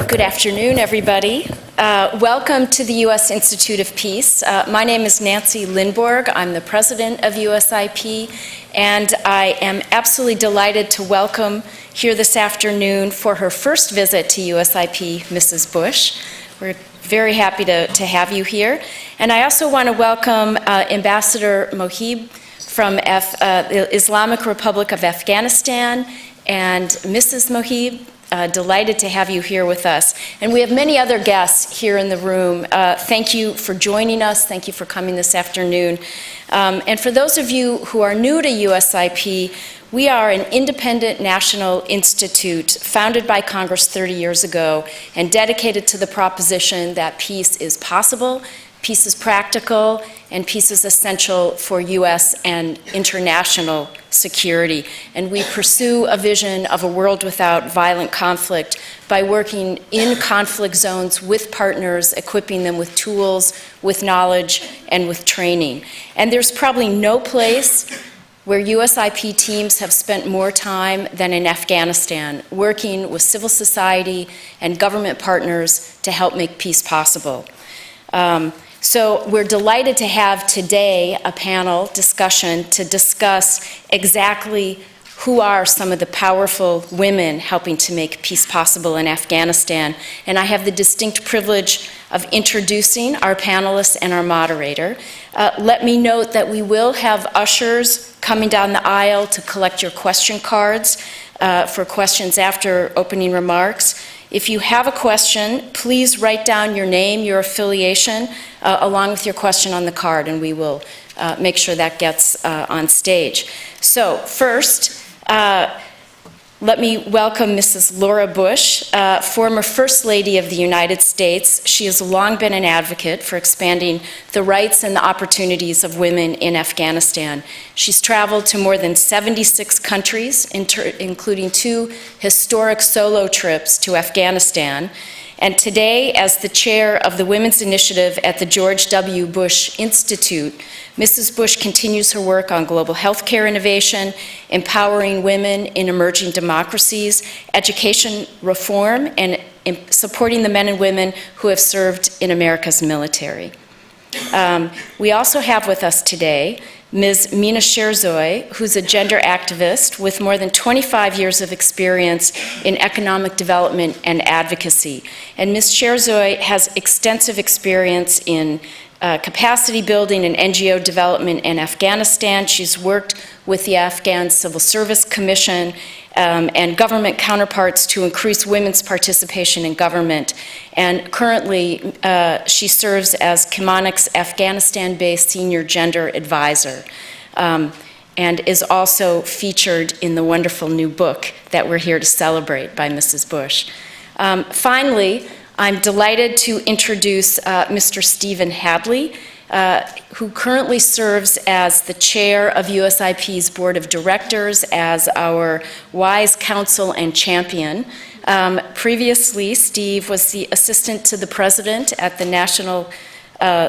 Good afternoon, everybody. Welcome to the U.S. Institute of Peace. My name is Nancy Lindborg. I'm the president of USIP, and I am absolutely delighted to welcome here this afternoon for her first visit to USIP, Mrs. Bush. We're very happy to have you here. And I also want to welcome Ambassador Mohib from the Islamic Republic of Afghanistan, and Mrs. Mohib. Delighted to have you here with us. And we have many other guests here in the room. Thank you for joining us. Thank you for coming this afternoon. And for those of you who are new to USIP, we are an independent national institute founded by Congress 30 years ago and dedicated to the proposition that peace is possible, peace is practical, and peace is essential for U.S. and international security. And we pursue a vision of a world without violent conflict by working in conflict zones with partners, equipping them with tools, with knowledge, and with training. And there's probably no place where USIP teams have spent more time than in Afghanistan, working with civil society and government partners to help make peace possible. So we're delighted to have today a panel discussion to discuss exactly who are some of the powerful women helping to make peace possible in Afghanistan. And I have the distinct privilege of introducing our panelists and our moderator. Let me note that we will have ushers coming down the aisle to collect your question cards for questions after opening remarks. If you have a question, please write down your name, your affiliation, along with your question on the card, and we will make sure that gets on stage. So first, let me welcome Mrs. Laura Bush, former First Lady of the United States. She has long been an advocate for expanding the rights and the opportunities of women in Afghanistan. She's traveled to more than 76 countries, including 2 historic solo trips to Afghanistan. And today, as the chair of the Women's Initiative at the George W. Bush Institute, Mrs. Bush continues her work on global healthcare innovation, empowering women in emerging democracies, education reform, and supporting the men and women who have served in America's military. We also have with us today Ms. Mina Sherzoy, who's a gender activist with more than 25 years of experience in economic development and advocacy. And Ms. Sherzoy has extensive experience in capacity building and NGO development in Afghanistan. She's worked with the Afghan Civil Service Commission and government counterparts to increase women's participation in government. And currently, she serves as Kimonix Afghanistan-based senior gender advisor, and is also featured in the wonderful new book that we're here to celebrate by Mrs. Bush. Finally, I'm delighted to introduce Mr. Stephen Hadley, who currently serves as the chair of USIP's board of directors as our wise counsel and champion. Previously, Steve was the assistant to the president at the National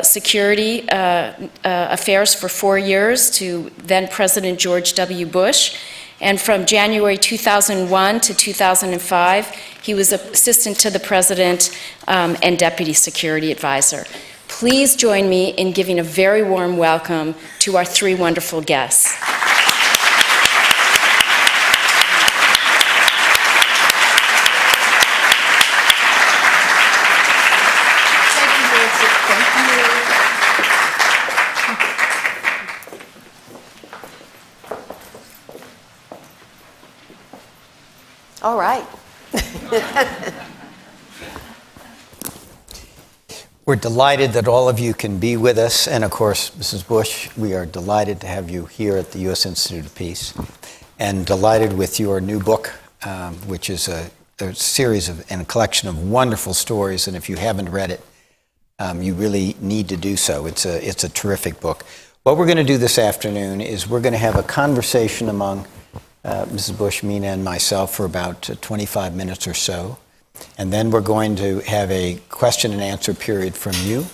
Security Affairs for 4 years to then President George W. Bush. And from January 2001 to 2005, he was assistant to the president and deputy security advisor. Please join me in giving a very warm welcome to our 3 wonderful guests. All right. We're delighted that all of you can be with us, and of course, Mrs. Bush, we are delighted to have you here at the U.S. Institute of Peace, and delighted with your new book, which is a series of and a collection of wonderful stories, and if you haven't read it, you really need to do so. It's a terrific book. What we're going to do this afternoon is we're going to have a conversation among Mrs. Bush, Mina, and myself for about 25 minutes or so. And then we're going to have a question and answer period from you.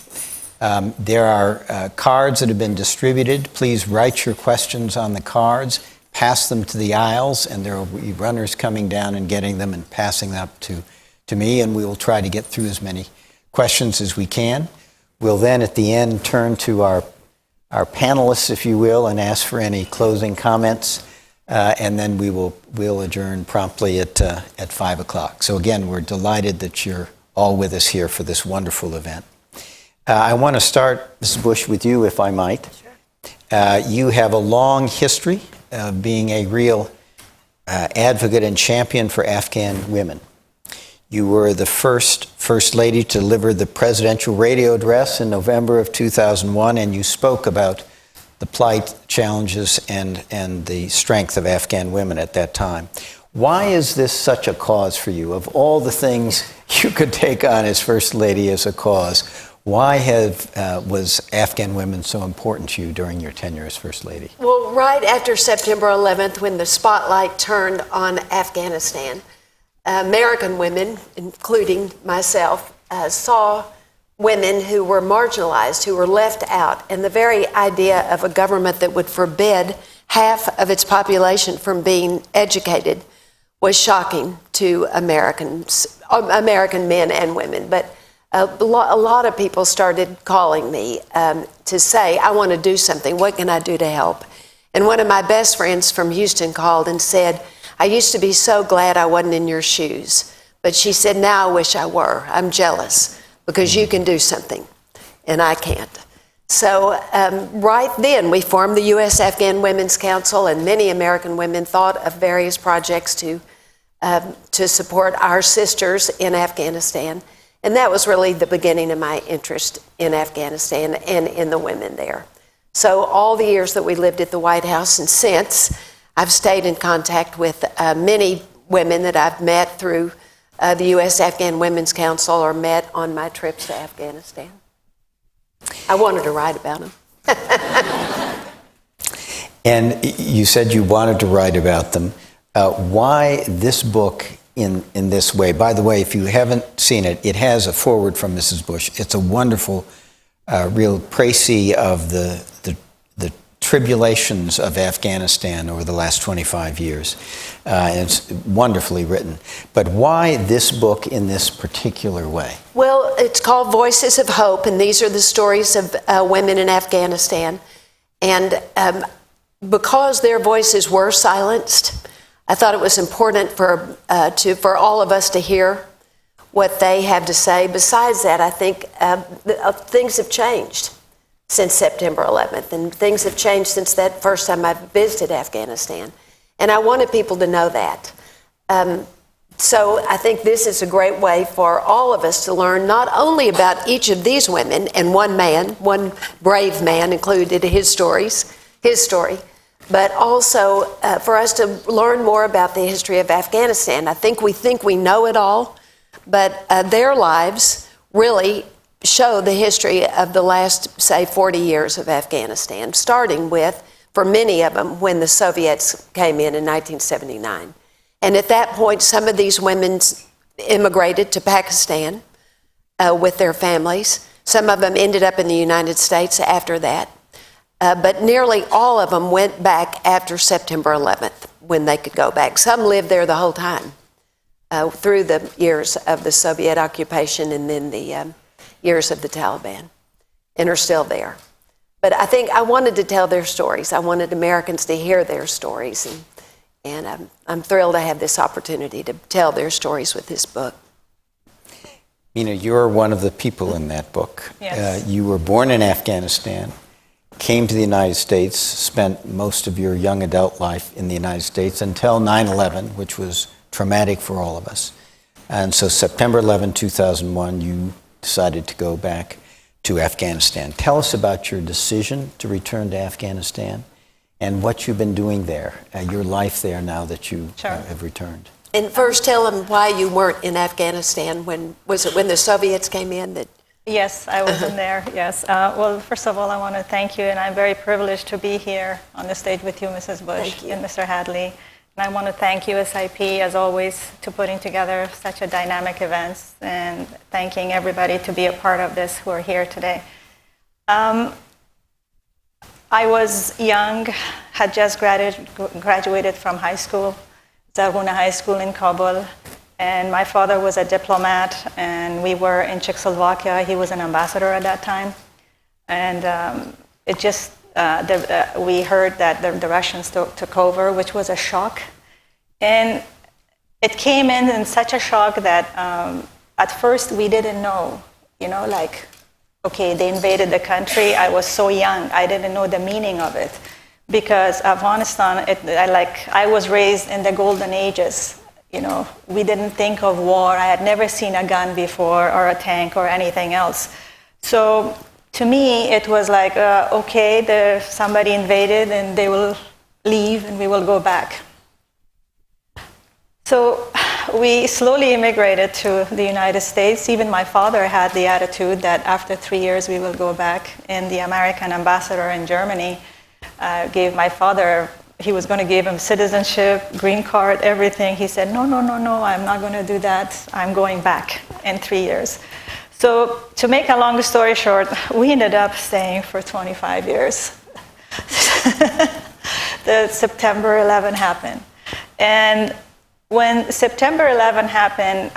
There are cards that have been distributed. Please write your questions on the cards, pass them to the aisles, and there will be runners coming down and getting them and passing them up to to me, and we will try to get through as many questions as we can. We'll then, at the end, turn to our panelists, if you will, and ask for any closing comments, and then we'll adjourn promptly at 5 o'clock. So again, we're delighted that you're all with us here for this wonderful event. I want to start, Mrs. Bush, with you, if I might. Sure. You have a long history of being a real advocate and champion for Afghan women. You were the First Lady to deliver the presidential radio address in November of 2001, and you spoke about the plight, challenges, and the strength of Afghan women at that time. Why is this such a cause for you? Of all the things you could take on as First Lady as a cause, why was Afghan women so important to you during your tenure as First Lady? Well, right after September 11th, when the spotlight turned on Afghanistan, American women, including myself, saw women who were marginalized, who were left out, and the very idea of a government that would forbid half of its population from being educated was shocking to American men and women. But a lot of people started calling me to say, I want to do something. What can I do to help? And one of my best friends from Houston called and said, I used to be so glad I wasn't in your shoes. But she said, now I wish I were. I'm jealous because you can do something and I can't. So right then we formed the U.S. Afghan Women's Council, and many American women thought of various projects to support our sisters in Afghanistan. And that was really the beginning of my interest in Afghanistan and in the women there. So all the years that we lived at the White House and since, I've stayed in contact with many women that I've met through the U.S. Afghan Women's Council or met on my trips to Afghanistan. I wanted to write about them. And you said you wanted to write about them. Why this book in this way? By the way, if you haven't seen it, it has a foreword from Mrs. Bush. It's a wonderful, real précis of the tribulations of Afghanistan over the last 25 years. And it's wonderfully written. But why this book in this particular way? Well, it's called Voices of Hope, and these are the stories of women in Afghanistan. And because their voices were silenced, I thought it was important for all of us to hear what they have to say. Besides that, I think things have changed since September 11th, and things have changed since that first time I visited Afghanistan. And I wanted people to know that. So I think this is a great way for all of us to learn not only about each of these women, and one brave man included his story, but also for us to learn more about the history of Afghanistan. I think we know it all, but their lives really show the history of the last, say, 40 years of Afghanistan, starting with, for many of them, when the Soviets came in 1979. And at that point, some of these women immigrated to Pakistan with their families. Some of them ended up in the United States after that. But nearly all of them went back after September 11th, when they could go back. Some lived there the whole time, through the years of the Soviet occupation and then the years of the Taliban, and are still there. But I think I wanted to tell their stories. I wanted Americans to hear their stories, and I'm thrilled to have this opportunity to tell their stories with this book. Mina, you're one of the people in that book. Yes. You were born in Afghanistan, came to the United States, spent most of your young adult life in the United States until 9/11, which was traumatic for all of us. And so September 11, 2001, you decided to go back to Afghanistan. Tell us about your decision to return to Afghanistan and what you've been doing there, your life there now that you have returned. And first, tell them why you weren't in Afghanistan. Was it when the Soviets came in that? Yes, I wasn't there, yes. Well, first of all, I want to thank you, and I'm very privileged to be here on the stage with you, Mrs. Bush and Mr. Hadley. And I want to thank USIP, as always, to putting together such a dynamic event, and thanking everybody to be a part of this who are here today. I was young, had just graduated from high school, Zarghuna High School in Kabul, And my father was a diplomat, and we were in Czechoslovakia. He was an ambassador at that time. And we heard that the Russians took over, which was a shock. And it came in such a shock that at first we didn't know, okay, they invaded the country. I was so young, I didn't know the meaning of it. Because Afghanistan, I was raised in the golden ages. We didn't think of war. I had never seen a gun before or a tank or anything else. So to me, it was like, okay, somebody invaded and they will leave and we will go back. So we slowly immigrated to the United States. Even my father had the attitude that after 3 years we will go back. And the American ambassador in Germany gave my father, he was going to give him citizenship, green card, everything. He said, no, I'm not going to do that. I'm going back in 3 years. So to make a long story short, we ended up staying for 25 years. The September 11 happened. And when September 11 happened,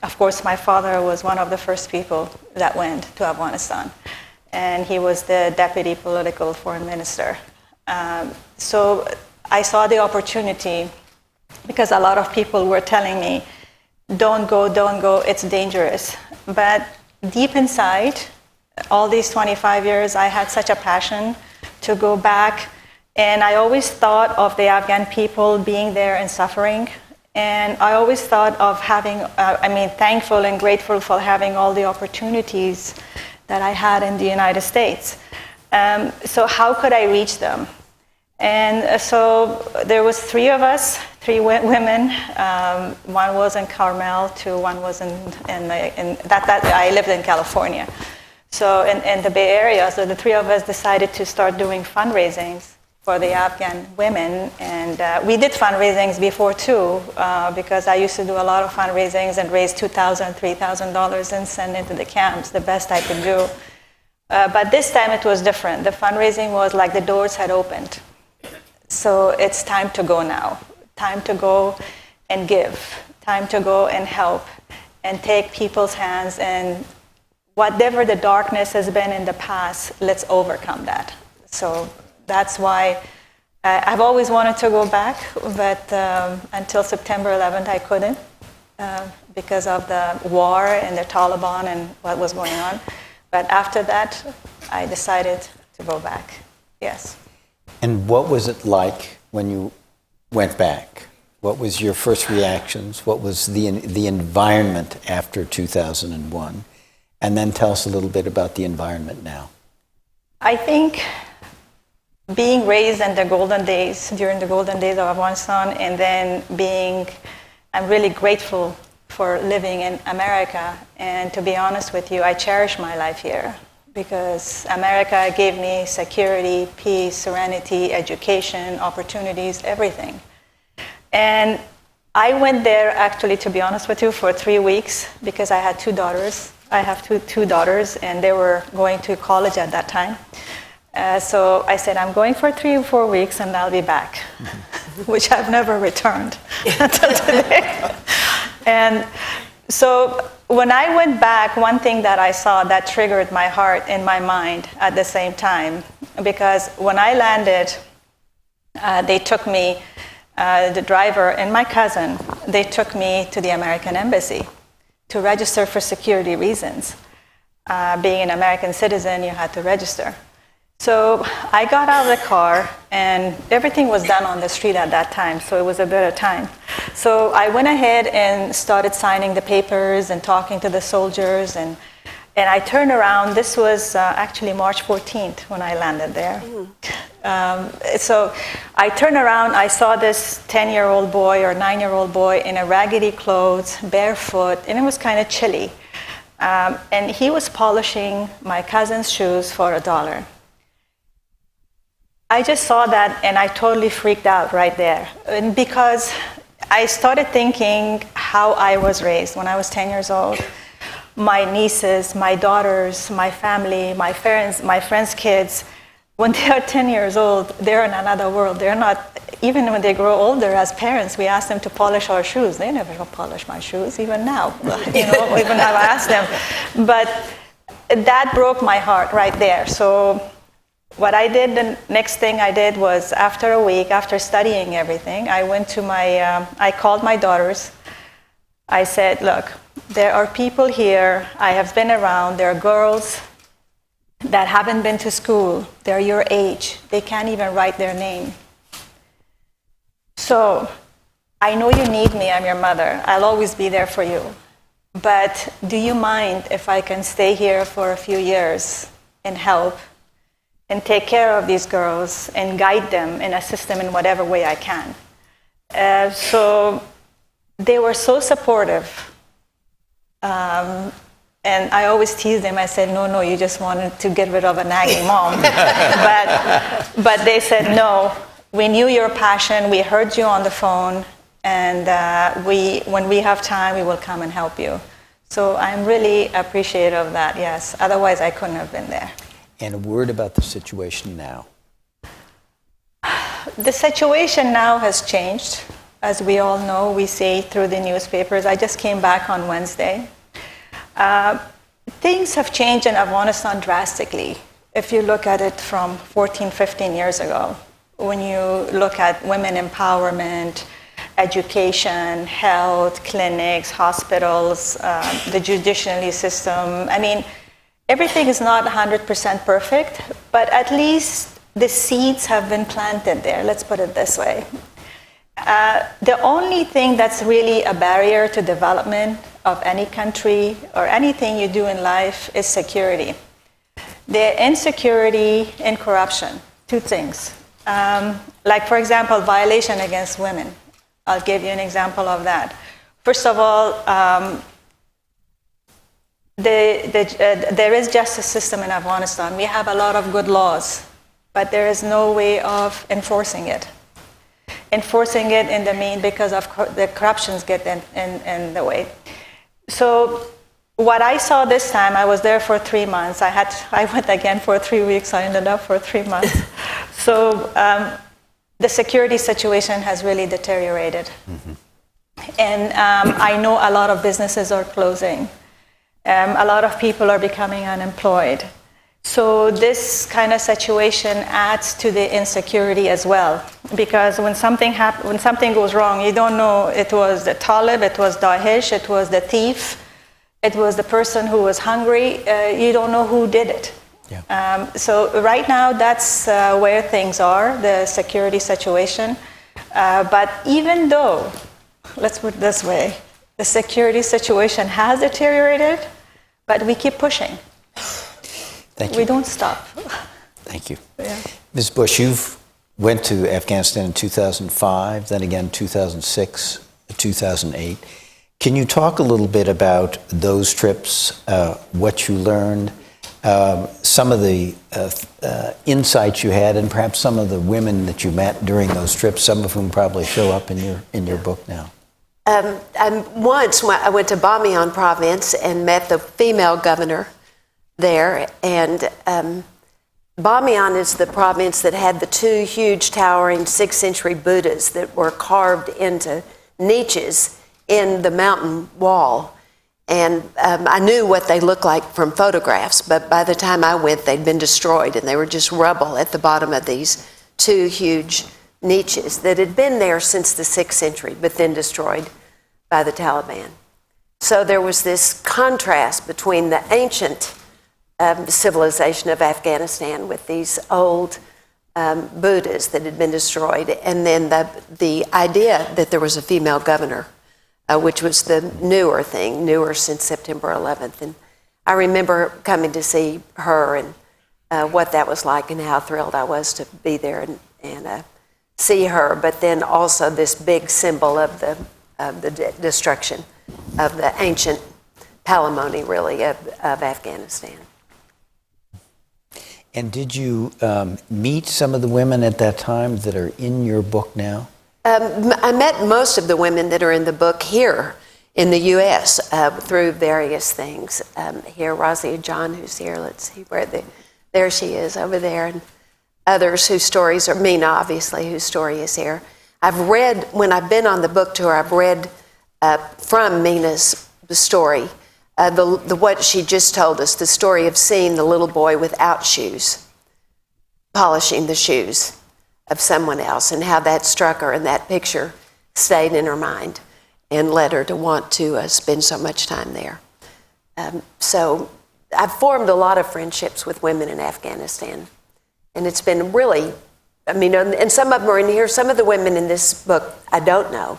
of course, my father was one of the first people that went to Afghanistan. And he was the deputy political foreign minister. So I saw the opportunity because a lot of people were telling me, don't go, it's dangerous. But deep inside, all these 25 years, I had such a passion to go back. And I always thought of the Afghan people being there and suffering. And I always thought of thankful and grateful for having all the opportunities that I had in the United States. So how could I reach them? And so there was 3 of us, 3 women. One was in Carmel, one was I lived in California. So in the Bay Area, so the 3 of us decided to start doing fundraisings for the Afghan women. And we did fundraisings before too, because I used to do a lot of fundraisings and raise $2,000, $3,000 and send into the camps, the best I could do. But this time it was different. The fundraising was like the doors had opened. So it's time to go now. Time to go and give. Time to go and help and take people's hands, and whatever the darkness has been in the past, let's overcome that. So that's why I've always wanted to go back, but until September 11th I couldn't because of the war and the Taliban and what was going on. But after that, I decided to go back. Yes. And what was it like when you went back? What was your first reactions? What was the environment after 2001? And then tell us a little bit about the environment now. I think being raised in the golden days, during the golden days of Afghanistan, and then I'm really grateful for living in America. And to be honest with you, I cherish my life here because America gave me security, peace, serenity, education, opportunities, everything. And I went there actually, to be honest with you, for 3 weeks because I had 2 daughters. I have two daughters, and they were going to college at that time. So I said, I'm going for 3 or 4 weeks, and I'll be back, which I've never returned until today. And so when I went back, one thing that I saw that triggered my heart and my mind at the same time, because when I landed, they took me, the driver and my cousin, they took me to the American embassy to register for security reasons. Being an American citizen, you had to register. So I got out of the car, and everything was done on the street at that time, so it was a bit of time. So I went ahead and started signing the papers and talking to the soldiers, and I turned around. This was actually March 14th when I landed there. So I turned around, I saw this 10-year-old boy or 9-year-old boy in a raggedy clothes, barefoot, and it was kind of chilly. And he was polishing my cousin's shoes for $1. I just saw that and I totally freaked out right there. And because I started thinking how I was raised when I was 10 years old. My nieces, my daughters, my family, my friends' kids, when they are 10 years old, they're in another world. They're not, even when they grow older, as parents, we ask them to polish our shoes. They never polish my shoes, even now. Even now I ask them. But that broke my heart right there. So what I did, the next thing I did was, after a week, after studying everything, I went to I called my daughters. I said, look, there are people here, I have been around, there are girls that haven't been to school, they're your age, they can't even write their name. So, I know you need me, I'm your mother, I'll always be there for you. But do you mind if I can stay here for a few years and help and take care of these girls and guide them and assist them in whatever way I can? So they were so supportive. And I always tease them. I said, no, you just wanted to get rid of a nagging mom. but they said, no, we knew your passion. We heard you on the phone. And when we have time, we will come and help you. So I'm really appreciative of that, yes. Otherwise, I couldn't have been there. And a word about the situation now. The situation now has changed. As we all know, we see through the newspapers. I just came back on Wednesday. Things have changed in Afghanistan drastically. If you look at it from 14, 15 years ago, when you look at women empowerment, education, health, clinics, hospitals, the judiciary system. I mean, everything is not 100% perfect, but at least the seeds have been planted there. Let's put it this way. The only thing that's really a barrier to development of any country or anything you do in life is security. The insecurity and corruption, two things. Like, for example, violation against women. I'll give you an example of that. First of all, there is justice system in Afghanistan. We have a lot of good laws, but there is no way of enforcing it. Enforcing it in the main because of the corruptions get in the way. So what I saw this time, I was there for 3 months. I went again for 3 weeks. I ended up for 3 months. So the security situation has really deteriorated. Mm-hmm. And I know a lot of businesses are closing. A lot of people are becoming unemployed. So this kind of situation adds to the insecurity as well, because when something goes wrong, you don't know it was the Talib, it was Daesh, it was the thief, it was the person who was hungry. You don't know who did it. Yeah. So right now, that's where things are, the security situation. But even though, let's put it this way, the security situation has deteriorated, but we keep pushing. Thank you. We don't stop. Thank you. Yeah. Ms. Bush, you went to Afghanistan in 2005, then again 2006, 2008. Can you talk a little bit about those trips, what you learned, some of the insights you had, and perhaps some of the women that you met during those trips, some of whom probably show up in your book now? Once I went to Bamiyan province and met the female governor there, and Bamiyan is the province that had the two huge towering 6th century Buddhas that were carved into niches in the mountain wall. And I knew what they looked like from photographs, but by the time I went, they'd been destroyed, and they were just rubble at the bottom of these two huge niches that had been there since the 6th century, but then destroyed by the Taliban. So there was this contrast between the ancient civilization of Afghanistan with these old Buddhas that had been destroyed, and then the idea that there was a female governor, which was the newer since September 11th. And I remember coming to see her and what that was like and how thrilled I was to be there and see her, but then also this big symbol of the destruction of the ancient palimony, really, of Afghanistan. And did you meet some of the women at that time that are in your book now? I met most of the women that are in the book here in the U.S. Through various things. Here, Razia John, who's here, let's see there she is over there. others whose stories are Mina, obviously, whose story is here. I've read, when I've been on the book tour, I've read from Mina's story, what she just told us, the story of seeing the little boy without shoes, polishing the shoes of someone else, and how that struck her, and that picture stayed in her mind and led her to want to spend so much time there. So I've formed a lot of friendships with women in Afghanistan, and it's been really, I mean, and some of them are in here. Some of the women in this book I don't know,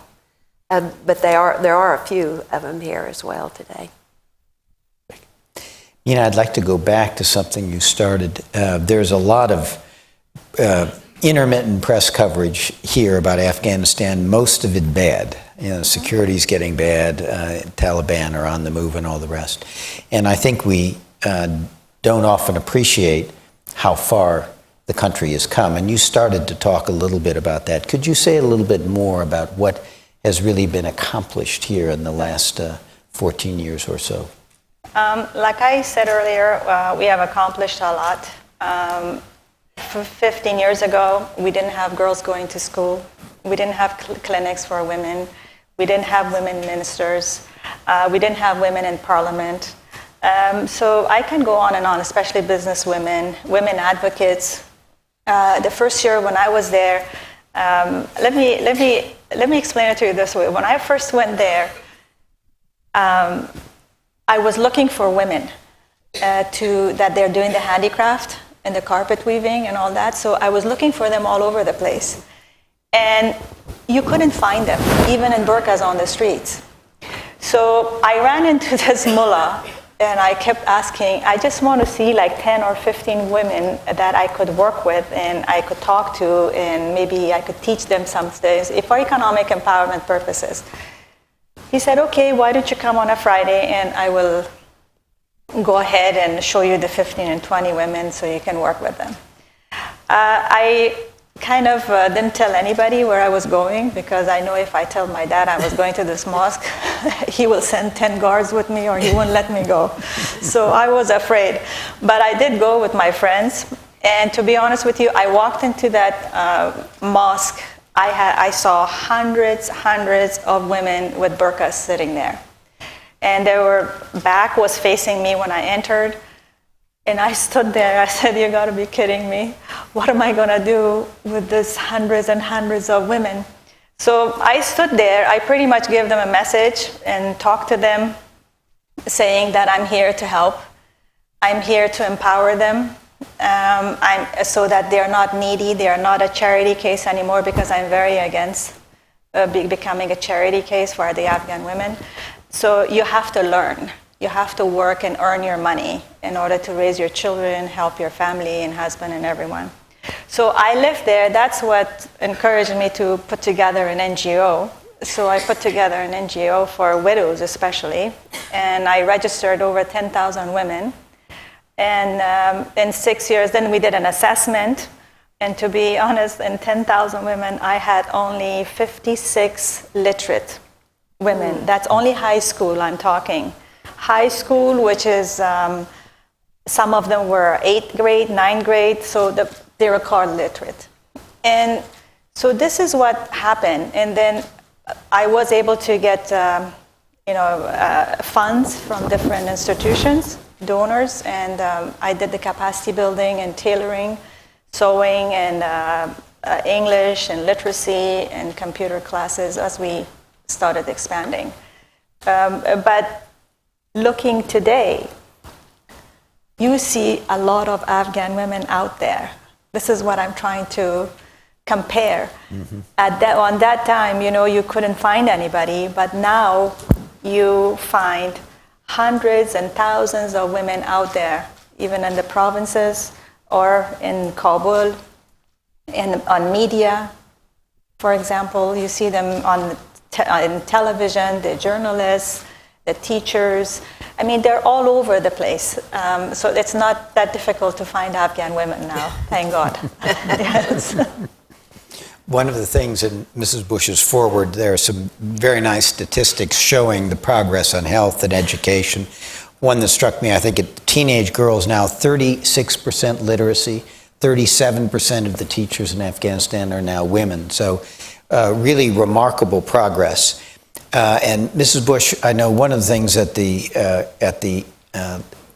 but there are a few of them here as well today. I'd like to go back to something you started. There's a lot of intermittent press coverage here about Afghanistan, most of it bad. Security's getting bad, Taliban are on the move and all the rest. And I think we don't often appreciate how far the country has come. And you started to talk a little bit about that. Could you say a little bit more about what has really been accomplished here in the last 14 years or so? Like I said earlier, we have accomplished a lot. 15 years ago, we didn't have girls going to school. We didn't have clinics for women. We didn't have women ministers. We didn't have women in parliament. So I can go on and on, especially business women, women advocates. The first year when I was there, let me explain it to you this way. When I first went there, I was looking for women that they're doing the handicraft and the carpet weaving and all that. So I was looking for them all over the place. And you couldn't find them, even in burqas on the streets. So I ran into this mullah, and I kept asking, I just want to see like 10 or 15 women that I could work with and I could talk to, and maybe I could teach them some things for economic empowerment purposes. He said, okay, why don't you come on a Friday and I will go ahead and show you the 15 and 20 women so you can work with them. I kind of didn't tell anybody where I was going, because I know if I tell my dad I was going to this mosque, he will send 10 guards with me or he won't let me go. So I was afraid. But I did go with my friends. And to be honest with you, I walked into that mosque. I saw hundreds of women with burqas sitting there. And their back was facing me when I entered. And I stood there, I said, you gotta be kidding me. What am I gonna do with this hundreds and hundreds of women? So I stood there, I pretty much gave them a message and talked to them, saying that I'm here to help. I'm here to empower them, so that they're not needy, they are not a charity case anymore, because I'm very against becoming a charity case for the Afghan women. So you have to learn. You have to work and earn your money in order to raise your children, help your family and husband and everyone. So I lived there. That's what encouraged me to put together an NGO. So I put together an NGO for widows especially, and I registered over 10,000 women. And in 6 years, then we did an assessment. And to be honest, in 10,000 women, I had only 56 literate women. That's only high school I'm talking. High school, which is, some of them were 8th grade, 9th grade, so they were called literate. And so this is what happened. And then I was able to get funds from different institutions, donors, and I did the capacity building and tailoring, sewing, and English and literacy and computer classes as we started expanding. But looking today, you see a lot of Afghan women out there. This is what I'm trying to compare. Mm-hmm. On that time, you couldn't find anybody, but now you find hundreds and thousands of women out there, even in the provinces or in Kabul, on media. For example, you see them on television, the journalists, the teachers. I mean, they're all over the place. So it's not that difficult to find Afghan women now, thank God. Yes. One of the things in Mrs. Bush's foreword, there are some very nice statistics showing the progress on health and education. One that struck me, I think, teenage girls now, 36% literacy, 37% of the teachers in Afghanistan are now women. So really remarkable progress. And Mrs. Bush, I know one of the things at the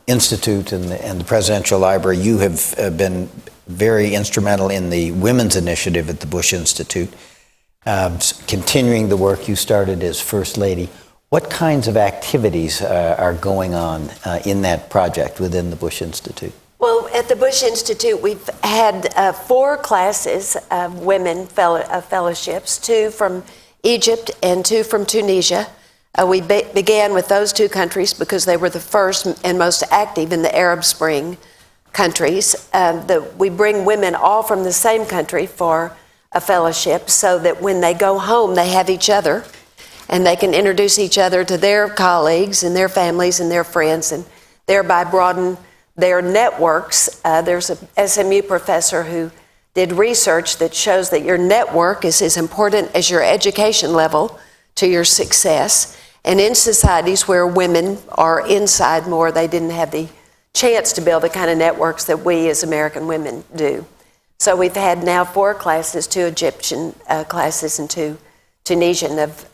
Institute and the Presidential Library, you have been very instrumental in the Women's Initiative at the Bush Institute, continuing the work you started as First Lady. What kinds of activities are going on in that project within the Bush Institute? Well, at the Bush Institute, we've had 4 classes of women fellowships, 2 from Egypt and 2 from Tunisia. We began with those 2 countries because they were the first and most active in the Arab Spring countries. We bring women all from the same country for a fellowship so that when they go home, they have each other and they can introduce each other to their colleagues and their families and their friends and thereby broaden their networks. There's a SMU professor who did research that shows that your network is as important as your education level to your success. And in societies where women are inside more, they didn't have the chance to build the kind of networks that we as American women do. So we've had now 4 classes, 2 Egyptian classes and 2 Tunisian of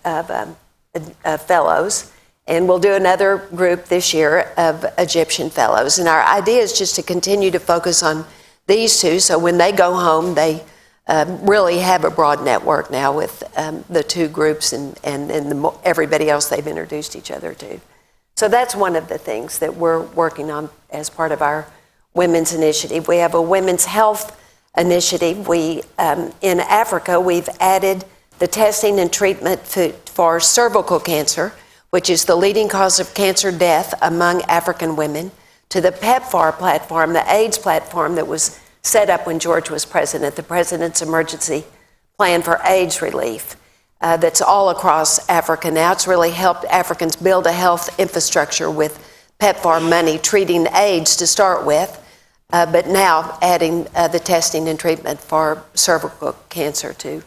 fellows. And we'll do another group this year of Egyptian fellows. And our idea is just to continue to focus on these 2, so when they go home, they really have a broad network now with the 2 groups and everybody else they've introduced each other to. So that's one of the things that we're working on as part of our women's initiative. We have a women's health initiative. In Africa, we've added the testing and treatment for cervical cancer, which is the leading cause of cancer death among African women, to the PEPFAR platform, the AIDS platform that was set up when George was president, the President's Emergency Plan for AIDS Relief, that's all across Africa now. It's really helped Africans build a health infrastructure with PEPFAR money, treating AIDS to start with, but now adding the testing and treatment for cervical cancer to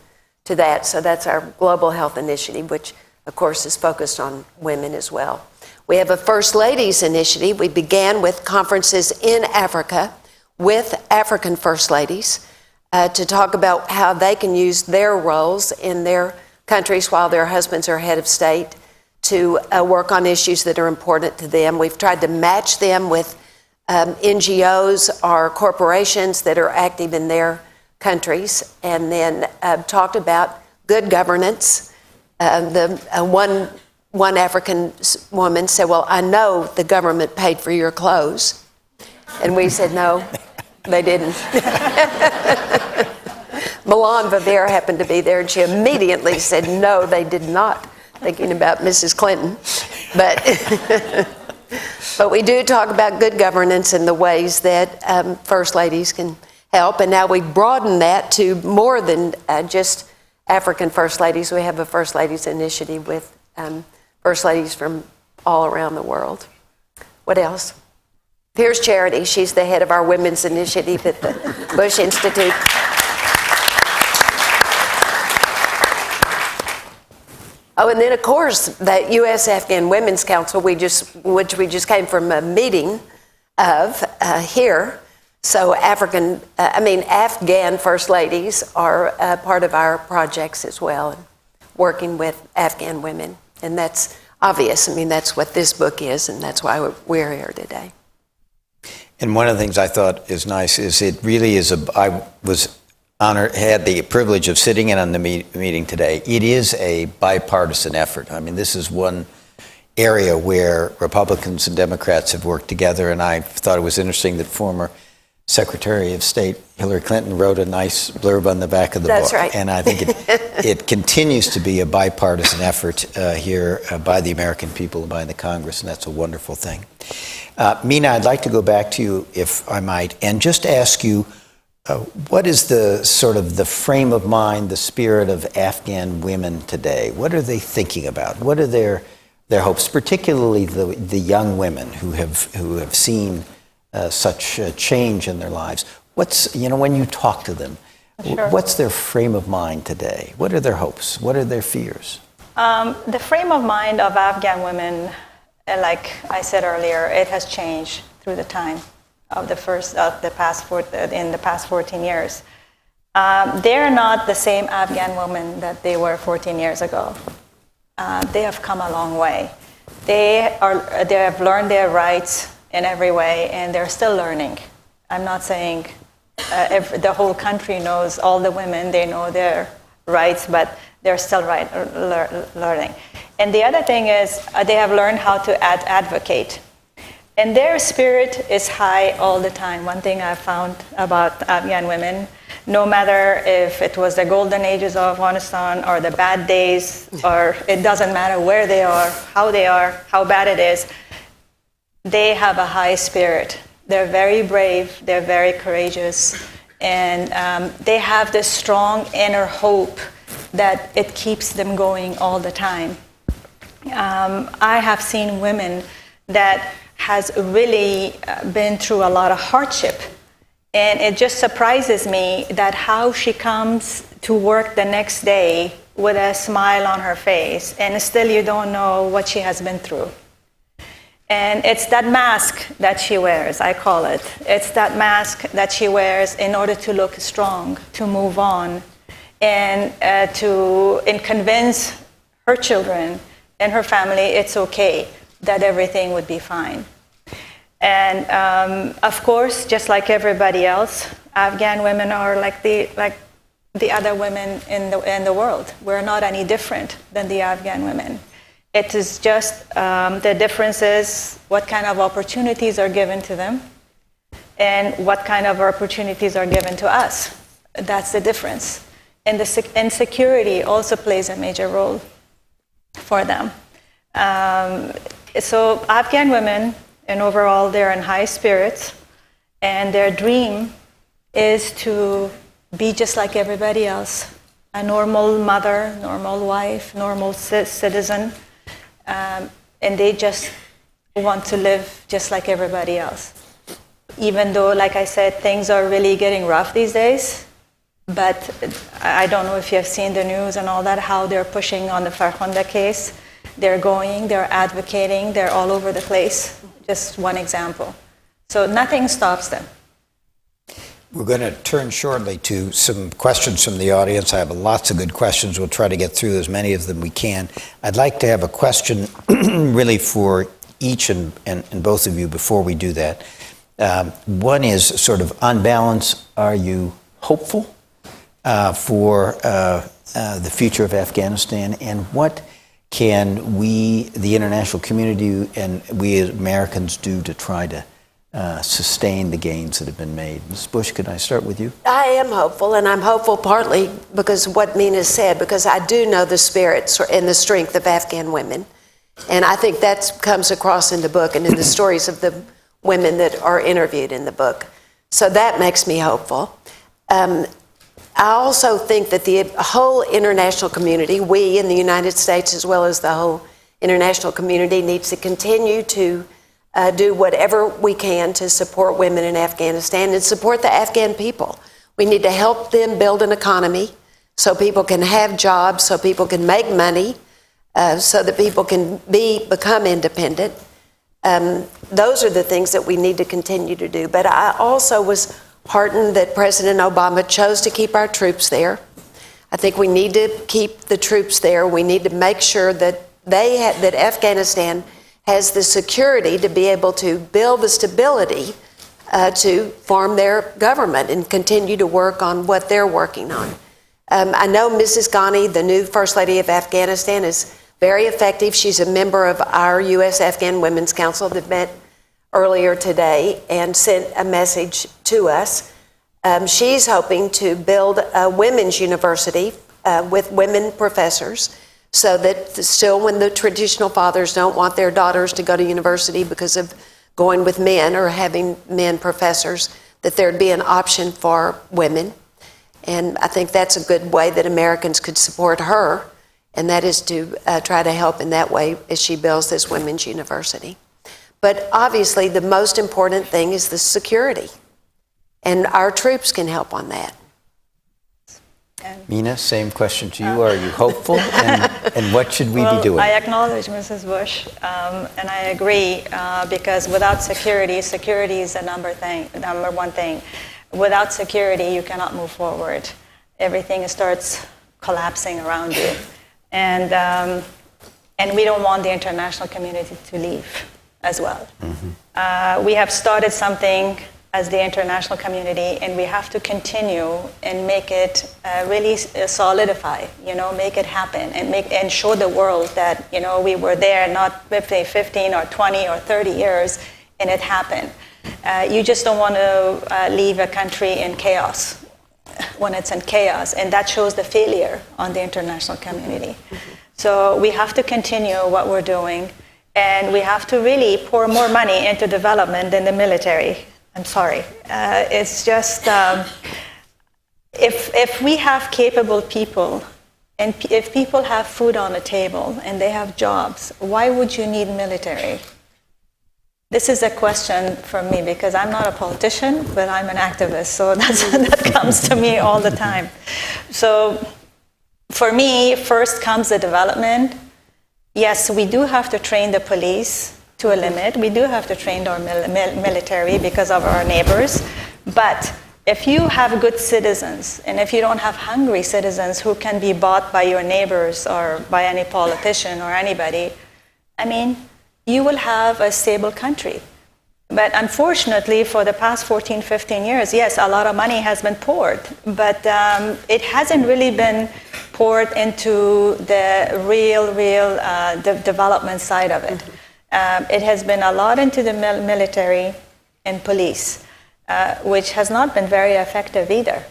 that. So that's our global health initiative, which of course is focused on women as well. We have a First Ladies initiative. We began with conferences in Africa with African First Ladies to talk about how they can use their roles in their countries while their husbands are head of state to work on issues that are important to them. We've tried to match them with NGOs or corporations that are active in their countries, and then talked about good governance. One African woman said, "Well, I know the government paid for your clothes." And we said, "No, they didn't." Milan Vivere happened to be there, and she immediately said, "No, they did not," thinking about Mrs. Clinton. But we do talk about good governance and the ways that First Ladies can help. And now we've broadened that to more than just African First Ladies. We have a First Ladies initiative with First Ladies from all around the world. What else? Here's Charity. She's the head of our women's initiative at the Bush Institute. Oh, and then of course that U.S. Afghan Women's Council, which we just came from a meeting of here. So Afghan First Ladies are part of our projects as well, working with Afghan women. And that's obvious. I mean, that's what this book is, and that's why we're here today. And one of the things I thought is nice is it really is I was honored, had the privilege of sitting in on the meeting today. It is a bipartisan effort. I mean, this is one area where Republicans and Democrats have worked together, and I thought it was interesting that former Secretary of State Hillary Clinton wrote a nice blurb on the back of the book. That's right. And I think it continues to be a bipartisan effort here by the American people and by the Congress, and that's a wonderful thing. Mina, I'd like to go back to you, if I might, and just ask you, what is the sort of the frame of mind, the spirit of Afghan women today? What are they thinking about? What are their hopes, particularly the young women who have seen such a change in their lives? When you talk to them, Sure. What's their frame of mind today? What are their hopes? What are their fears? The frame of mind of Afghan women, like I said earlier, it has changed through the time. in the past 14 years. They're not the same Afghan women that they were 14 years ago. They have come a long way. They have learned their rights in every way, and they're still learning. I'm not saying the whole country knows, all the women, they know their rights, but they're still learning. And the other thing is they have learned how to advocate. And their spirit is high all the time. One thing I found about Afghan women, no matter if it was the golden ages of Afghanistan or the bad days, or it doesn't matter where they are, how bad it is, they have a high spirit. They're very brave, they're very courageous, and they have this strong inner hope that it keeps them going all the time. I have seen women that has really been through a lot of hardship. And it just surprises me that how she comes to work the next day with a smile on her face, and still you don't know what she has been through. And it's that mask that she wears, I call it. It's that mask that she wears in order to look strong, to move on, and to convince her children and her family it's okay, that everything would be fine. And of course, just like everybody else, Afghan women are like the other women in the world. We're not any different than the Afghan women. It is just the difference is what kind of opportunities are given to them and what kind of opportunities are given to us. That's the difference. And the insecurity also plays a major role for them. So Afghan women, and overall they're in high spirits, and their dream is to be just like everybody else, a normal mother, normal wife, normal citizen, and they just want to live just like everybody else. Even though, like I said, things are really getting rough these days, but I don't know if you have seen the news and all that, how they're pushing on the Farkhunda case. They're going, they're advocating, they're all over the place. Just one example. So nothing stops them. We're going to turn shortly to some questions from the audience. I have lots of good questions. We'll try to get through as many of them we can. I'd like to have a question really for each and both of you before we do that. One is sort of on balance, are you hopeful for the future of Afghanistan, and what can we, the international community, and we as Americans do to try to sustain the gains that have been made? Ms. Bush, could I start with you? I am hopeful, and I'm hopeful partly because of what Mina said, because I do know the spirit and the strength of Afghan women. And I think that comes across in the book and in the stories of the women that are interviewed in the book. So that makes me hopeful. I also think that the whole international community, we in the United States as well as the whole international community, needs to continue to do whatever we can to support women in Afghanistan and support the Afghan people. We need to help them build an economy so people can have jobs, so people can make money, so that people can become independent. Those are the things that we need to continue to do. But I also was heartened that President Obama chose to keep our troops there. I think we need to keep the troops there. We need to make sure that that Afghanistan has the security to be able to build the stability to form their government and continue to work on what they're working on. I know Mrs. Ghani, the new First Lady of Afghanistan, is very effective. She's a member of our U.S. Afghan Women's Council that met earlier today and sent a message to us. She's hoping to build a women's university with women professors, so that still when the traditional fathers don't want their daughters to go to university because of going with men or having men professors, that there'd be an option for women. And I think that's a good way that Americans could support her, and that is to try to help in that way as she builds this women's university. But obviously the most important thing is the security, and our troops can help on that. Mina, same question to you. Are you hopeful? And what should we be doing? I acknowledge Mrs. Bush, and I agree, because without security, security is the number one thing. Without security, you cannot move forward. Everything starts collapsing around you. And we don't want the international community to leave as well. Mm-hmm. We have started something as the international community, and we have to continue and make it really solidify, make it happen, and show the world that, we were there not 15 or 20 or 30 years, and it happened. You just don't want to leave a country in chaos when it's in chaos, and that shows the failure on the international community. Mm-hmm. So we have to continue what we're doing, and we have to really pour more money into development than the military. I'm sorry. It's just, if we have capable people, and if people have food on the table and they have jobs, why would you need military? This is a question for me, because I'm not a politician, but I'm an activist, so that comes to me all the time. So for me, first comes the development. Yes, we do have to train the police to a limit. We do have to train our military because of our neighbors. But if you have good citizens, and if you don't have hungry citizens who can be bought by your neighbors or by any politician or anybody, you will have a stable country. But unfortunately, for the past 14, 15 years, yes, a lot of money has been poured, but it hasn't really been poured into the real development side of it. Mm-hmm. It has been a lot into the military and police, which has not been very effective either.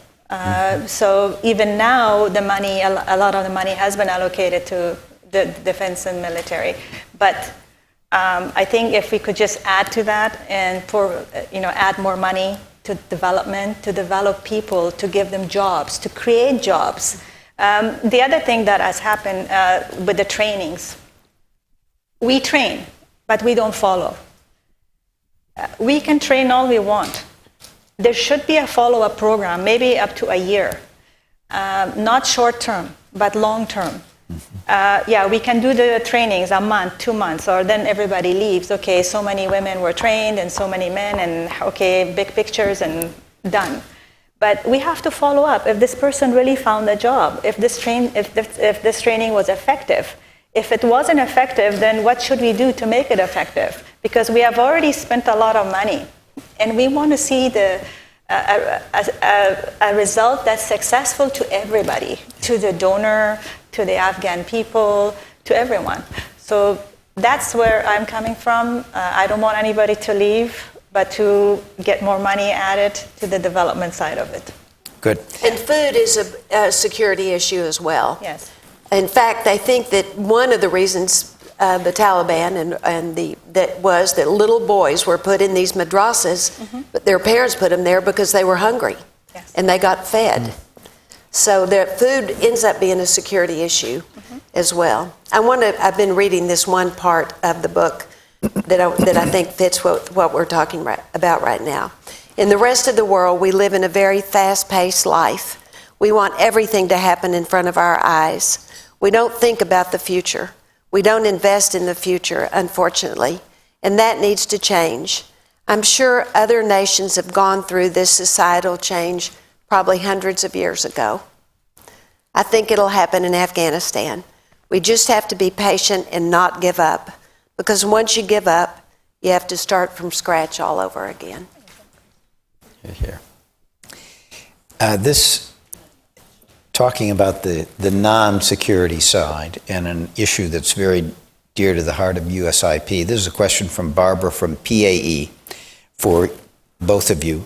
So even now, the money, a lot of the money has been allocated to the defense and military. But I think if we could just add to that and add more money to development, to develop people, to give them jobs, to create jobs. The other thing that has happened with the trainings, we train, but we don't follow. We can train all we want. There should be a follow-up program, maybe up to a year, not short-term, but long-term. We can do the trainings a month, 2 months, or then everybody leaves. Okay, so many women were trained and so many men, and okay, big pictures and done. But we have to follow up. If this person really found a job, if this training was effective. If it wasn't effective, then what should we do to make it effective? Because we have already spent a lot of money, and we want to see a result that's successful to everybody, to the donor, to the Afghan people, to everyone. So that's where I'm coming from. I don't want anybody to leave, but to get more money added to the development side of it. Good. And food is a security issue as well. Yes. In fact, I think that one of the reasons the Taliban was that little boys were put in these madrasas, mm-hmm. but their parents put them there because they were hungry, yes. and they got fed. Mm-hmm. So their food ends up being a security issue mm-hmm. as well. I've been reading this one part of the book that I think fits what we're talking about right now. In the rest of the world, we live in a very fast-paced life. We want everything to happen in front of our eyes. We don't think about the future. We don't invest in the future, unfortunately, and that needs to change. I'm sure other nations have gone through this societal change probably hundreds of years ago. I think it'll happen in Afghanistan. We just have to be patient and not give up, because once you give up, you have to start from scratch all over again. Here. Talking about the non-security side and an issue that's very dear to the heart of USIP. This is a question from Barbara from PAE for both of you.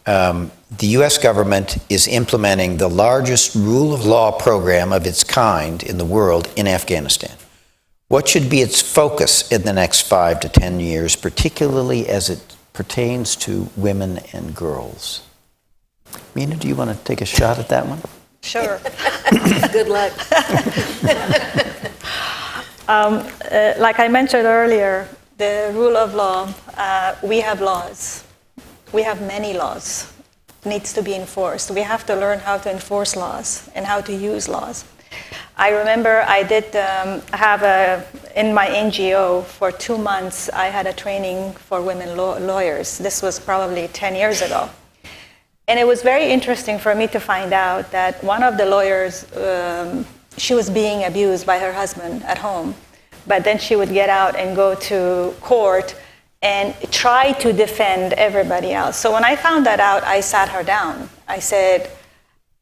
The U.S. government is implementing the largest rule of law program of its kind in the world in Afghanistan. What should be its focus in the next 5 to 10 years, particularly as it pertains to women and girls? Mina, do you want to take a shot at that one? Sure. Good luck. Like I mentioned earlier, the rule of law, we have laws. We have many laws. needs to be enforced. We have to learn how to enforce laws and how to use laws. I remember I did in my NGO for 2 months, I had a training for women lawyers. This was probably 10 years ago. And it was very interesting for me to find out that one of the lawyers, she was being abused by her husband at home, but then she would get out and go to court and try to defend everybody else. So when I found that out, I sat her down. I said,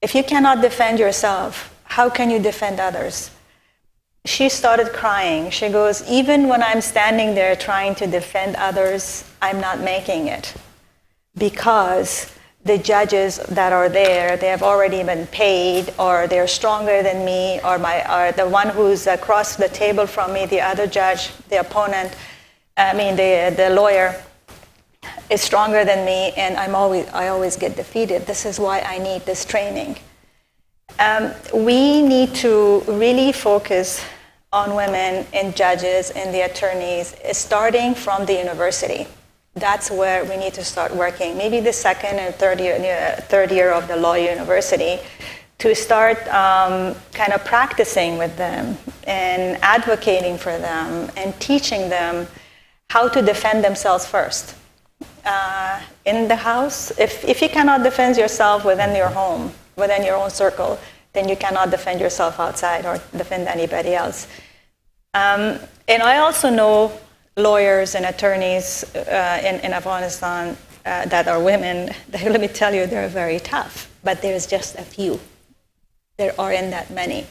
if you cannot defend yourself, how can you defend others? She started crying. She goes, even when I'm standing there trying to defend others, I'm not making it. Because the judges that are there, they have already been paid, or they're stronger than me, or the one who's across the table from me, the other judge, the opponent, the lawyer is stronger than me, and I always get defeated. This is why I need this training. We need to really focus on women and judges and the attorneys, starting from the university. That's where we need to start working. Maybe the second and third year of the law university, to start kind of practicing with them and advocating for them and teaching them how to defend themselves first. In the house, if you cannot defend yourself within your home, within your own circle, then you cannot defend yourself outside or defend anybody else. And I also know lawyers and attorneys in Afghanistan that are women. Let me tell you, they're very tough, but there's just a few. There aren't that many.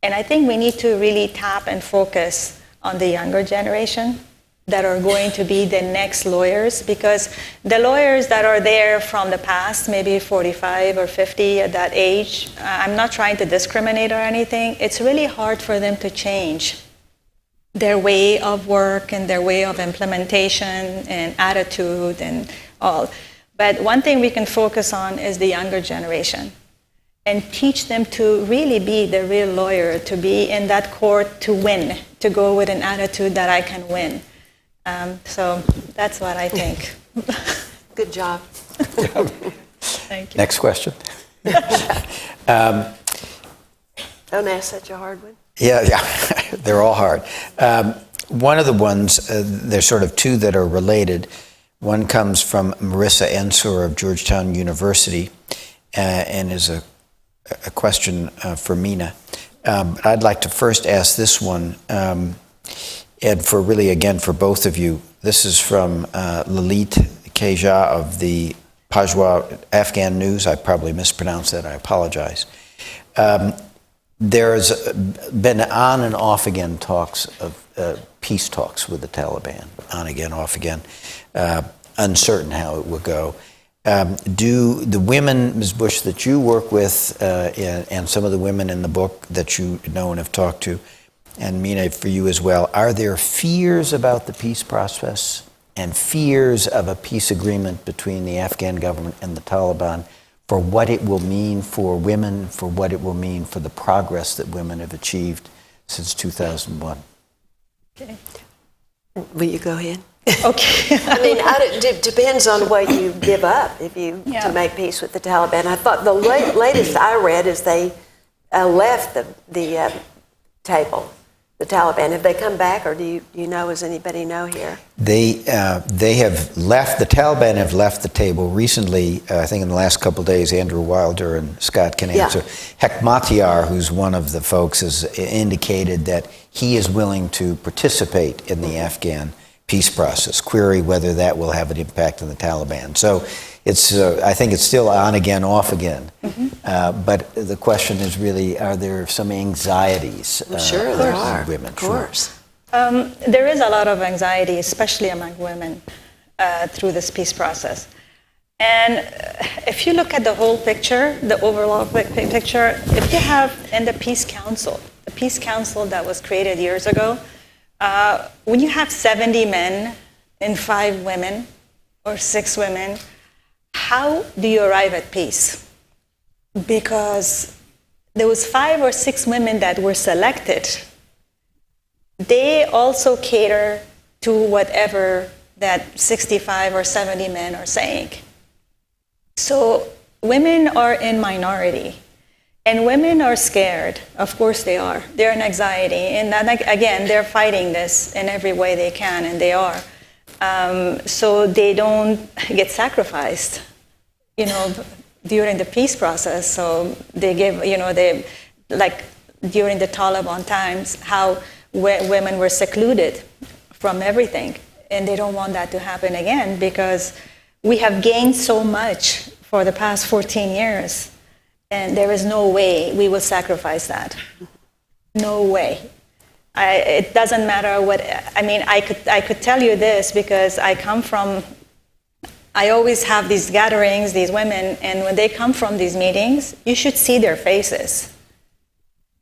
And I think we need to really tap and focus on the younger generation that are going to be the next lawyers, because the lawyers that are there from the past, maybe 45 or 50 at that age, I'm not trying to discriminate or anything, it's really hard for them to change their way of work and their way of implementation and attitude and all. But one thing we can focus on is the younger generation and teach them to really be the real lawyer, to be in that court to win, to go with an attitude that I can win. So that's what I think. Good job. Thank you. Next question. Don't ask such a hard one. Yeah, they're all hard. One of the ones, there's sort of two that are related. One comes from Marissa Ensor of Georgetown University and is a question for Mina. But I'd like to first ask this one, and for really, again, for both of you. This is from Lalit Keja of the Pajwa Afghan News. I probably mispronounced that. I apologize. There's been on and off again talks of peace talks with the Taliban, on again, off again, uncertain how it will go. Do the women, Ms. Bush, that you work with, and some of the women in the book that you know and have talked to, and Mina, for you as well, are there fears about the peace process and fears of a peace agreement between the Afghan government and the Taliban for what it will mean for women, for what it will mean for the progress that women have achieved since 2001? Okay. Will you go ahead? Okay. I mean, it depends on what you give up to make peace with the Taliban. I thought the latest I read is they left the table. The Taliban, have they come back, or do you know? Does anybody know here? They have left. The Taliban have left the table recently. I think in the last couple of days, Andrew Wilder and Scott can answer. Hekmatyar, who's one of the folks, has indicated that he is willing to participate in the Afghan peace process. Query whether that will have an impact on the Taliban. So it's, I think it's still on again, off again. But the question is really, are there some anxieties? Well, sure, there are. Women, of course. There is a lot of anxiety, especially among women, through this peace process. And if you look at the whole picture, the overall picture, if you have in the peace council that was created years ago, when you have 70 men and 5 women or 6 women, how do you arrive at peace? Because there was 5 or 6 women that were selected. They also cater to whatever that 65 or 70 men are saying. So women are in minority. And women are scared. Of course they are. They're in anxiety. And then, again, they're fighting this in every way they can, and they are. So they don't get sacrificed, during the peace process. So they give, they, like during the Taliban times, how women were secluded from everything. And they don't want that to happen again, because we have gained so much for the past 14 years. And there is no way we will sacrifice that. No way. It doesn't matter what, I could tell you this because I always have these gatherings, these women, and when they come from these meetings, you should see their faces.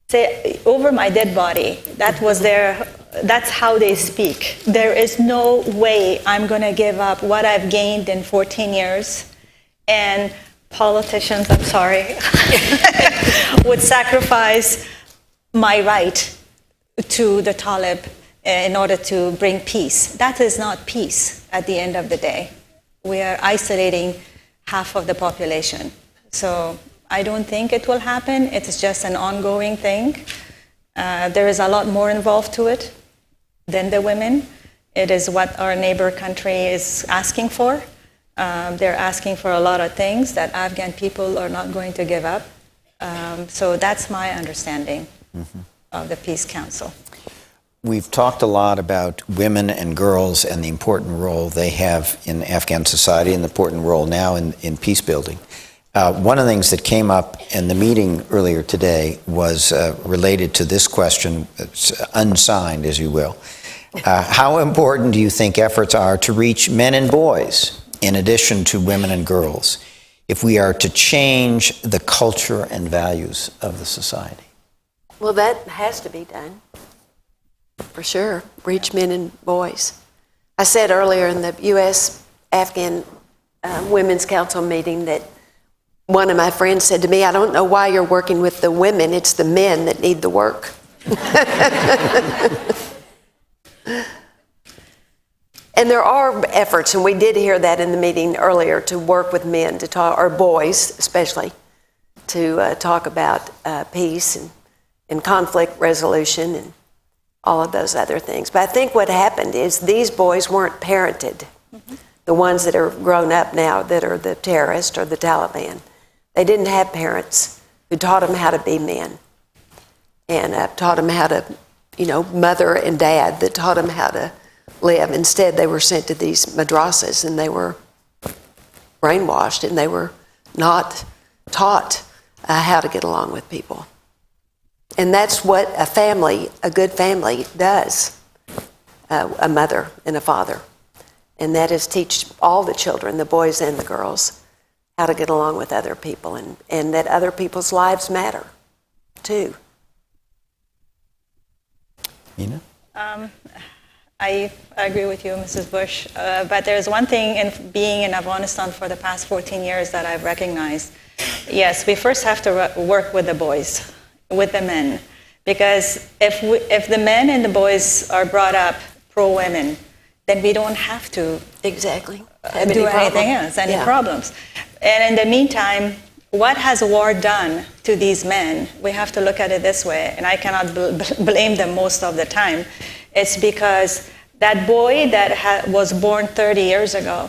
Say, over my dead body, that's how they speak. There is no way I'm gonna give up what I've gained in 14 years. And politicians, I'm sorry, would sacrifice my right to the Talib in order to bring peace. That is not peace at the end of the day. We are isolating half of the population. So I don't think it will happen. It's just an ongoing thing. There is a lot more involved to it than the women. It is what our neighbor country is asking for. They're asking for a lot of things that Afghan people are not going to give up. So that's my understanding of the Peace Council. We've talked a lot about women and girls and the important role they have in Afghan society and the important role now in peace building. One of the things that came up in the meeting earlier today was related to this question, it's unsigned, as you will. How important do you think efforts are to reach men and boys in addition to women and girls, if we are to change the culture and values of the society? Well, that has to be done, for sure. Reach men and boys. I said earlier in the U.S. Afghan Women's Council meeting that one of my friends said to me, I don't know why you're working with the women, it's the men that need the work. And there are efforts, and we did hear that in the meeting earlier, to work with men, to talk, or boys especially, to talk about peace and conflict resolution and all of those other things. But I think what happened is these boys weren't parented. The ones that are grown up now that are the terrorists or the Taliban. They didn't have parents who taught them how to be men and taught them how to, mother and dad that taught them how to live. Instead, they were sent to these madrasas and they were brainwashed and they were not taught how to get along with people. And that's what a good family does, a mother and a father. And that is teach all the children, the boys and the girls, how to get along with other people and that other people's lives matter, too. Mina? I agree with you, Mrs. Bush. But there's one thing in being in Afghanistan for the past 14 years that I've recognized. Yes, we first have to work with the boys, with the men. Because if the men and the boys are brought up pro-women, then we don't have to Exactly. do anything else, any problems. And in the meantime, what has war done to these men? We have to look at it this way, and I cannot blame them most of the time. It's because that boy that was born 30 years ago,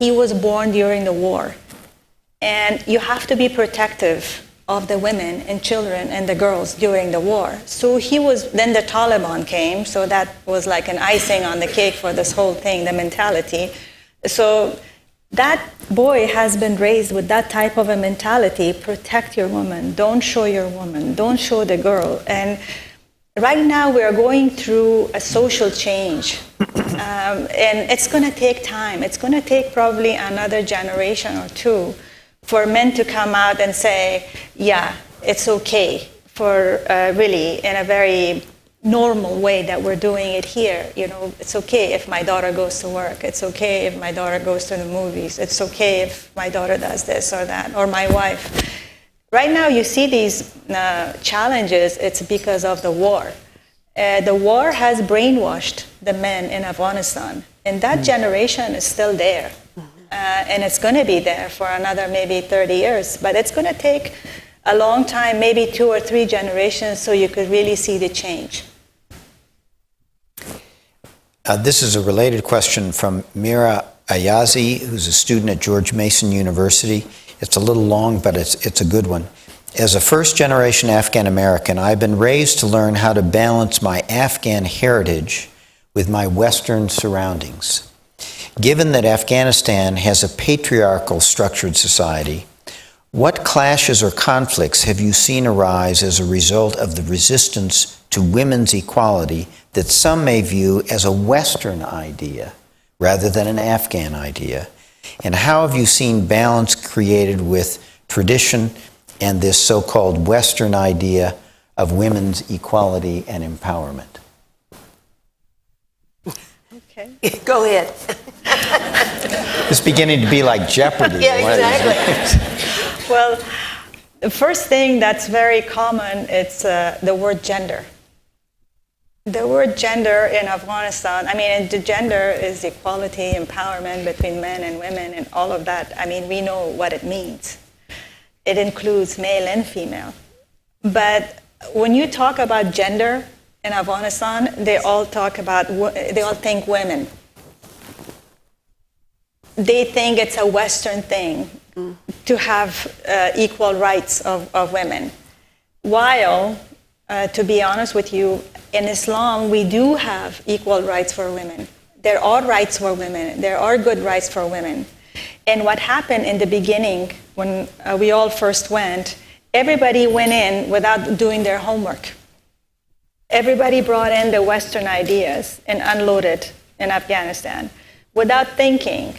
he was born during the war. And you have to be protective of the women and children and the girls during the war. So then the Taliban came, so that was like an icing on the cake for this whole thing, the mentality. So that boy has been raised with that type of a mentality, protect your woman, don't show your woman, don't show the girl. And right now we are going through a social change. And it's gonna take time. It's gonna take probably another generation or two for men to come out and say, yeah, it's okay for really in a very normal way that we're doing it here. It's okay if my daughter goes to work. It's okay if my daughter goes to the movies. It's okay if my daughter does this or that, or my wife. Right now you see these challenges, it's because of the war. The war has brainwashed the men in Afghanistan, and that generation is still there. and it's going to be there for another maybe 30 years. But it's going to take a long time, maybe 2 or 3 generations, so you could really see the change. This is a related question from Mira Ayazi, who's a student at George Mason University. It's a little long, but it's a good one. As a first-generation Afghan American, I've been raised to learn how to balance my Afghan heritage with my Western surroundings. Given that Afghanistan has a patriarchal structured society, what clashes or conflicts have you seen arise as a result of the resistance to women's equality that some may view as a Western idea rather than an Afghan idea? And how have you seen balance created with tradition and this so-called Western idea of women's equality and empowerment? Okay. Go ahead. It's beginning to be like Jeopardy. Yeah, exactly. Well, the first thing that's very common is the word gender. The word gender in Afghanistan, I mean, the gender is equality, empowerment between men and women and all of that. I mean, we know what it means. It includes male and female. But when you talk about gender in Afghanistan, they all think women. They think it's a Western thing to have equal rights of women. While, to be honest with you, in Islam, we do have equal rights for women. There are rights for women. There are good rights for women. And what happened in the beginning, when we all first went, everybody went in without doing their homework. Everybody brought in the Western ideas and unloaded in Afghanistan without thinking,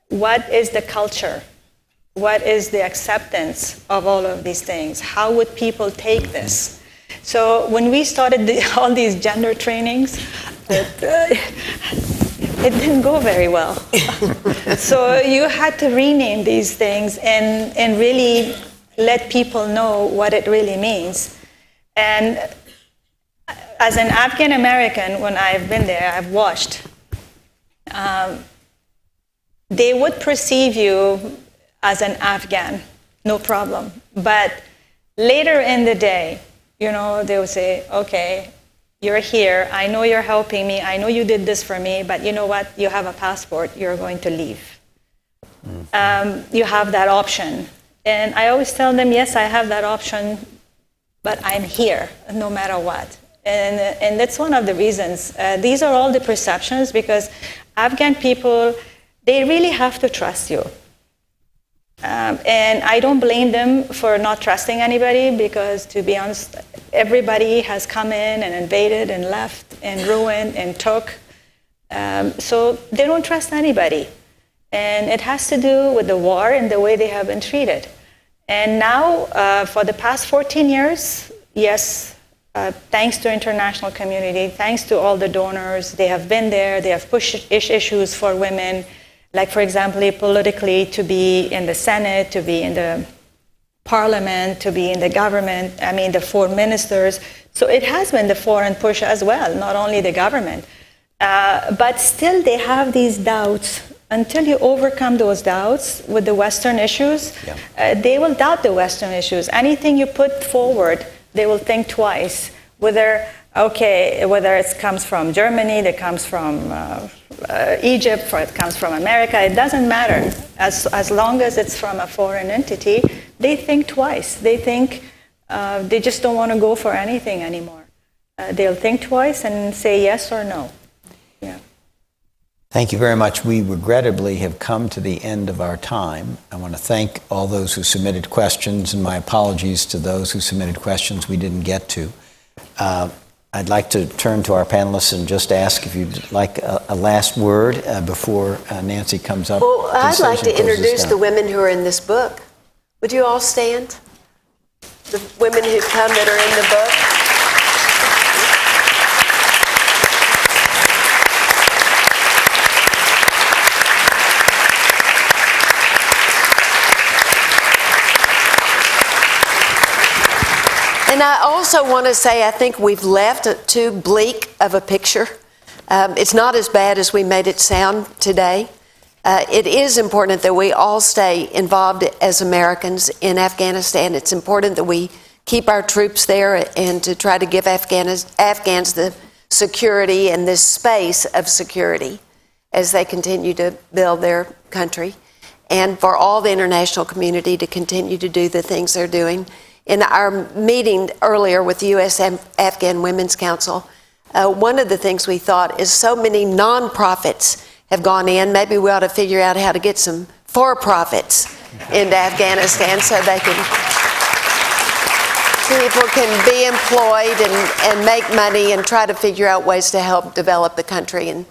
what is the culture? What is the acceptance of all of these things? How would people take this? So when we started all these gender trainings, it didn't go very well. So you had to rename these things and really let people know what it really means. And as an Afghan American, when I've been there, I've watched, they would perceive you as an Afghan, no problem. But later in the day, you know, they would say, okay, you're here, I know you're helping me, I know you did this for me, but you know what, you have a passport, you're going to leave. You have that option. And I always tell them, yes, I have that option, but I'm here, no matter what. And that's one of the reasons. These are all the perceptions, because Afghan people, they really have to trust you. And I don't blame them for not trusting anybody, because, to be honest, everybody has come in and invaded and left and ruined and took. So they don't trust anybody. And it has to do with the war and the way they have been treated. And now, for the past 14 years, yes, thanks to international community, thanks to all the donors, they have been there, they have pushed issues for women. Like, for example, politically, to be in the Senate, to be in the parliament, to be in the government, I mean, the 4 ministers. So it has been the foreign push as well, not only the government. But still, they have these doubts. Until you overcome those doubts with the Western issues, they will doubt the Western issues. Anything you put forward, they will think twice, whether it comes from Germany, it comes from Egypt, or it comes from America, it doesn't matter. As long as it's from a foreign entity, they think twice. They think they just don't want to go for anything anymore. They'll think twice and say yes or no. Yeah. Thank you very much. We regrettably have come to the end of our time. I want to thank all those who submitted questions, and my apologies to those who submitted questions we didn't get to. I'd like to turn to our panelists and just ask if you'd like a last word before Nancy comes up. Well, I'd like to introduce the women who are in this book. Would you all stand? The women who come that are in the book. And I also want to say, I think we've left too bleak of a picture. It's not as bad as we made it sound today. it is important that we all stay involved as Americans in Afghanistan. It's important that we keep our troops there and to try to give Afghans the security and this space of security as they continue to build their country, and for all the international community to continue to do the things they're doing. In our meeting earlier with the U.S. Afghan Women's Council, one of the things we thought is so many nonprofits have gone in. Maybe we ought to figure out how to get some for-profits into Afghanistan so people can be employed and make money and try to figure out ways to help develop the country, and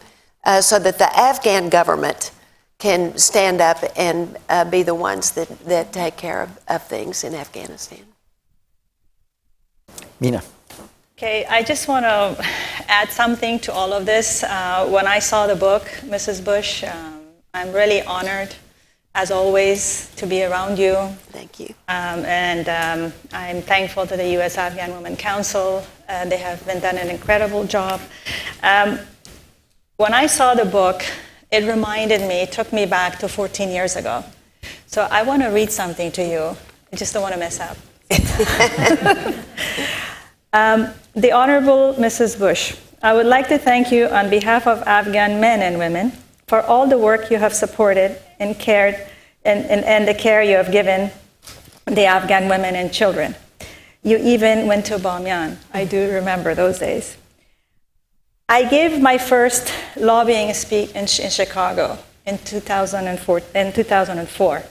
so that the Afghan government can stand up and be the ones that take care of things in Afghanistan. Mina. Okay, I just want to add something to all of this. When I saw the book, Mrs. Bush, I'm really honored, as always, to be around you. Thank you. And I'm thankful to the U.S. Afghan Women Council. They have done an incredible job. When I saw the book, it reminded me, it took me back to 14 years ago. So I want to read something to you. I just don't want to mess up. The Honorable Mrs. Bush, I would like to thank you on behalf of Afghan men and women for all the work you have supported and cared and the care you have given the Afghan women and children. You even went to Bamyan. I do remember those days. I gave my first lobbying speech in Chicago in 2004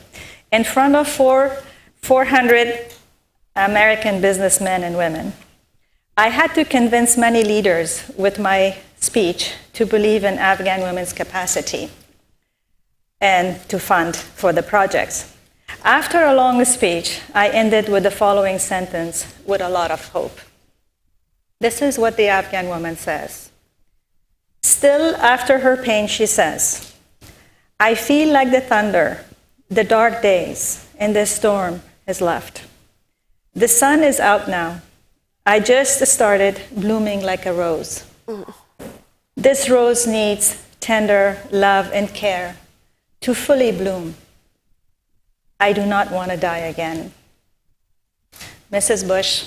in front of 400 American businessmen and women. I had to convince many leaders with my speech to believe in Afghan women's capacity and to fund for the projects. After a long speech, I ended with the following sentence with a lot of hope. This is what the Afghan woman says. Still, after her pain, she says, I feel like the thunder, the dark days, and the storm has left. The sun is out now. I just started blooming like a rose. This rose needs tender love and care to fully bloom. I do not want to die again. Mrs. Bush,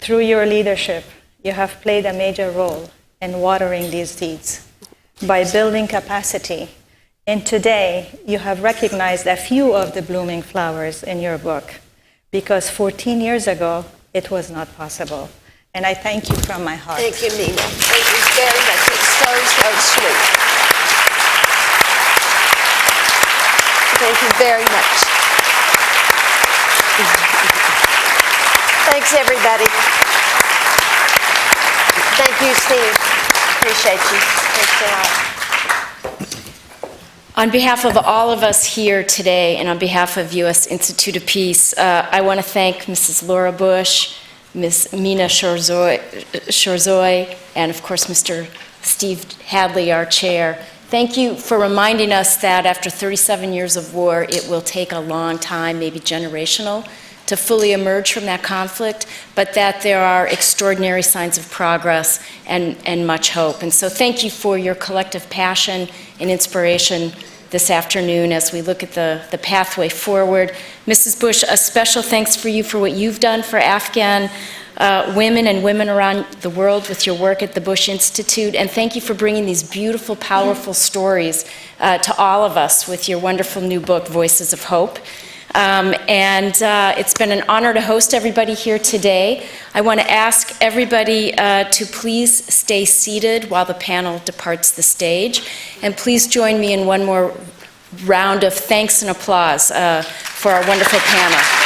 through your leadership, you have played a major role in watering these seeds by building capacity. And today, you have recognized a few of the blooming flowers in your book, because 14 years ago, it was not possible. And I thank you from my heart. Thank you, Mina. Thank you very much. It's so, so sweet. Thank you very much. Thanks, everybody. Thank you, Steve. Appreciate you. Thanks a lot. On behalf of all of us here today and on behalf of U.S. Institute of Peace, I want to thank Mrs. Laura Bush, Ms. Mina Sherzoy, and of course Mr. Steve Hadley, our chair. Thank you for reminding us that after 37 years of war, it will take a long time, maybe generational, to fully emerge from that conflict, but that there are extraordinary signs of progress and much hope. And so thank you for your collective passion and inspiration this afternoon as we look at the pathway forward. Mrs. Bush, a special thanks for you for what you've done for Afghan women and women around the world with your work at the Bush Institute. And thank you for bringing these beautiful, powerful stories to all of us with your wonderful new book, Voices of Hope. It's been an honor to host everybody here today. I want to ask everybody to please stay seated while the panel departs the stage. And please join me in one more round of thanks and applause for our wonderful panel.